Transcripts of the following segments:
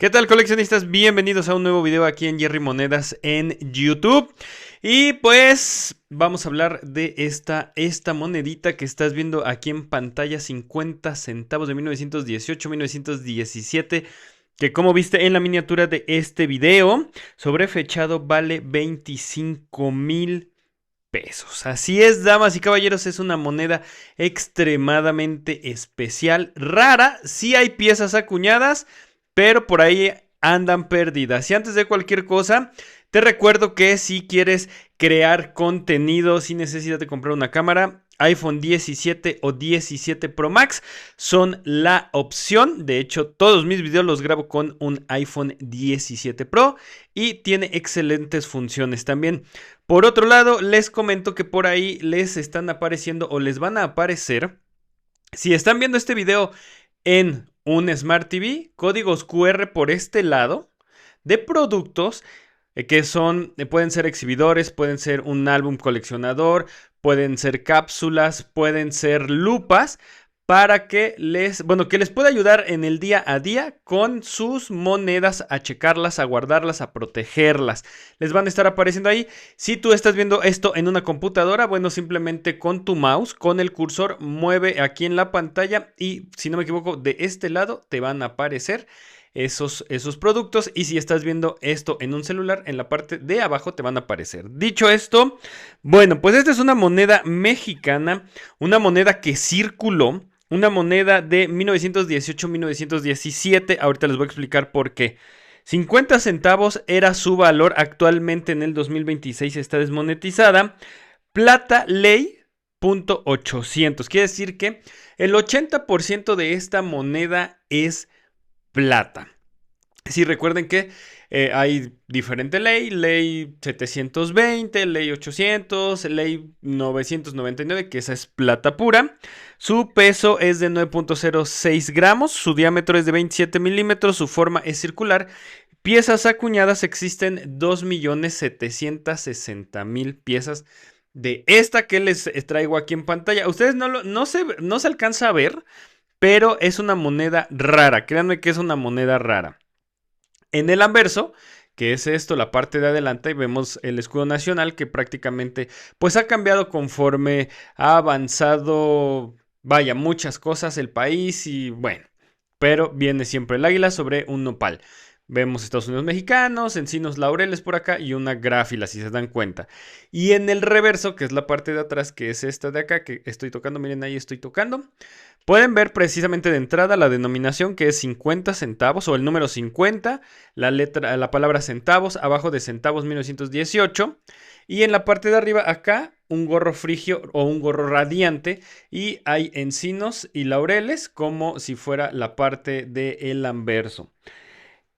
¿Qué tal, coleccionistas? Bienvenidos a un nuevo video aquí en Jerry Monedas en YouTube. Y pues vamos a hablar de esta monedita que estás viendo aquí en pantalla, 50 centavos de 1918-1917, que como viste en la miniatura de este video, sobrefechado vale 25,000 pesos. Así es, damas y caballeros, es una moneda extremadamente especial, rara. Sí hay piezas acuñadas, pero por ahí andan perdidas. Y antes de cualquier cosa, te recuerdo que si quieres crear contenido sin necesidad de comprar una cámara, iPhone 17 o 17 Pro Max son la opción. De hecho, todos mis videos los grabo con un iPhone 17 Pro y tiene excelentes funciones también. Por otro lado, les comento que por ahí les están apareciendo o les van a aparecer, si están viendo este video en un Smart TV, códigos QR por este lado de productos que son, pueden ser exhibidores, pueden ser un álbum coleccionador, pueden ser cápsulas, pueden ser lupas, para que que les pueda ayudar en el día a día con sus monedas, a checarlas, a guardarlas, a protegerlas. Les van a estar apareciendo ahí. Si tú estás viendo esto en una computadora, bueno, simplemente con tu mouse, con el cursor, mueve aquí en la pantalla y, si no me equivoco, de este lado te van a aparecer esos productos. Y si estás viendo esto en un celular, en la parte de abajo te van a aparecer. Dicho esto, bueno, pues esta es una moneda mexicana, una moneda que circuló. Una moneda de 1918-1917. Ahorita les voy a explicar por qué. 50 centavos era su valor. Actualmente en el 2026 está desmonetizada. Plata ley .800. Quiere decir que el 80% de esta moneda es plata. Sí, recuerden que hay diferente ley, ley 720, ley 800, ley 999, que esa es plata pura. Su peso es de 9.06 gramos, su diámetro es de 27 milímetros, su forma es circular. Piezas acuñadas existen 2.760.000 piezas de esta que les traigo aquí en pantalla. Ustedes no se alcanza a ver, pero es una moneda rara, créanme que es una moneda rara. En el anverso, que es esto, la parte de adelante, vemos el escudo nacional que prácticamente pues ha cambiado conforme ha avanzado, vaya, muchas cosas el país y bueno, pero viene siempre el águila sobre un nopal. Vemos Estados Unidos mexicanos, encinos laureles por acá y una gráfila, si se dan cuenta. Y en el reverso, que es la parte de atrás, que es esta de acá, que estoy tocando, miren ahí estoy tocando. Pueden ver precisamente de entrada la denominación, que es 50 centavos o el número 50, la palabra centavos, abajo de centavos 1918 y en la parte de arriba acá un gorro frigio o un gorro radiante y hay encinos y laureles como si fuera la parte del anverso.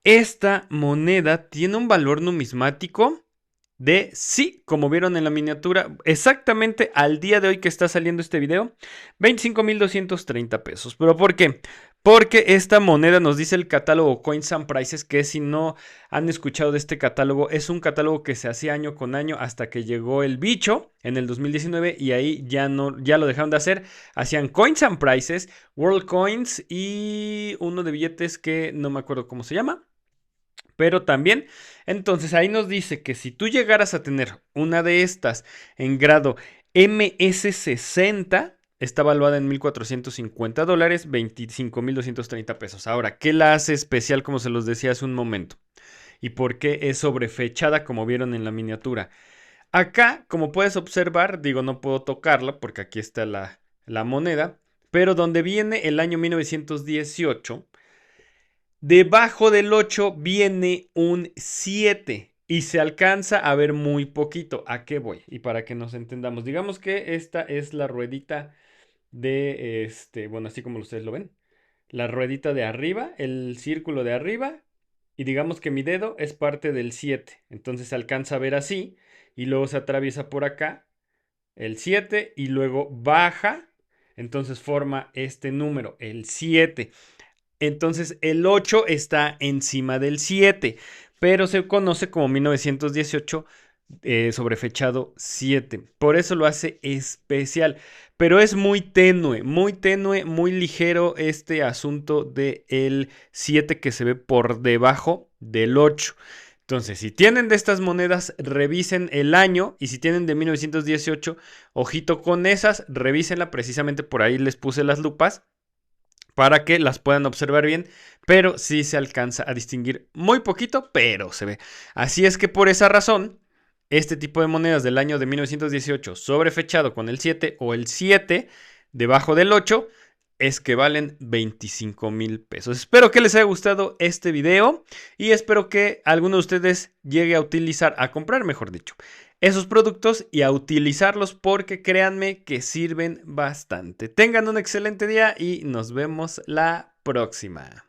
Esta moneda tiene un valor numismático de, sí, como vieron en la miniatura, exactamente al día de hoy que está saliendo este video, 25,230 pesos. ¿Pero por qué? Porque esta moneda nos dice el catálogo Coins and Prices, que si no han escuchado de este catálogo, es un catálogo que se hacía año con año hasta que llegó el bicho en el 2019 y ahí ya lo dejaron de hacer. Hacían Coins and Prices, World Coins y uno de billetes que no me acuerdo cómo se llama. Pero también, entonces ahí nos dice que si tú llegaras a tener una de estas en grado MS60, está valuada en $1,450, 25,230 pesos. Ahora, ¿qué la hace especial, como se los decía hace un momento? ¿Y por qué es sobrefechada, como vieron en la miniatura? Acá, como puedes observar, digo, no puedo tocarla porque aquí está la moneda, pero donde viene el año 1918... debajo del 8 viene un 7 y se alcanza a ver muy poquito. ¿A qué voy? Y para que nos entendamos, digamos que esta es la ruedita de bueno, así como ustedes lo ven. La ruedita de arriba, el círculo de arriba, y digamos que mi dedo es parte del 7. Entonces se alcanza a ver así y luego se atraviesa por acá el 7 y luego baja. Entonces forma este número, el 7. Entonces el 8 está encima del 7, pero se conoce como 1918 sobrefechado 7. Por eso lo hace especial. Pero es muy tenue, muy ligero este asunto del 7 que se ve por debajo del 8. Entonces, si tienen de estas monedas, revisen el año. Y si tienen de 1918, ojito con esas, revísenla. Precisamente por ahí les puse las lupas para que las puedan observar bien, pero sí se alcanza a distinguir muy poquito, pero se ve. Así es que por esa razón, este tipo de monedas del año de 1918 sobrefechado con el 7 o el 7 debajo del 8 es que valen 25,000 pesos. Espero que les haya gustado este video y espero que alguno de ustedes llegue a utilizar, a comprar, mejor dicho, esos productos y a utilizarlos porque créanme que sirven bastante. Tengan un excelente día y nos vemos la próxima.